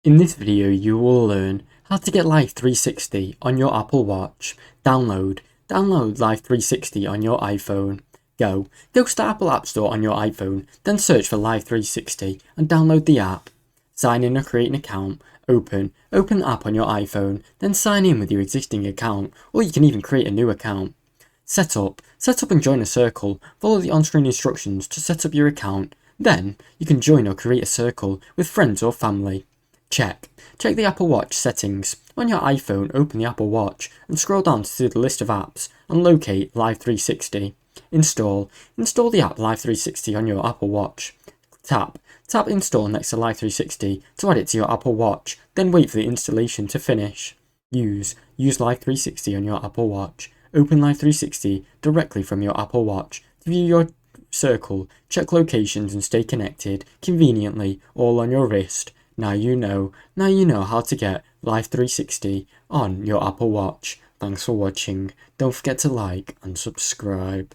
In this video you will learn how to get Life360 on your Apple Watch. Download Life360 on your iPhone. Go to the Apple App Store on your iPhone, then search for Life360 and download the app. Sign in or create an account. Open the app on your iPhone, then sign in with your existing account, or you can even create a new account. Set up and join a circle. Follow the on-screen instructions to set up your account. Then you can join or create a circle with friends or family. Check the Apple Watch settings. On your iPhone, open the Apple Watch and scroll down to see the list of apps and locate Life360. Install the app Life360 on your Apple Watch. Tap install next to Life360 to add it to your Apple Watch, then wait for the installation to finish. Use Life360 on your Apple Watch. Open Life360 directly from your Apple Watch to view your circle, check locations and stay connected conveniently all on your wrist. Now you know how to get Life360 on your Apple Watch. Thanks for watching. Don't forget to like and subscribe.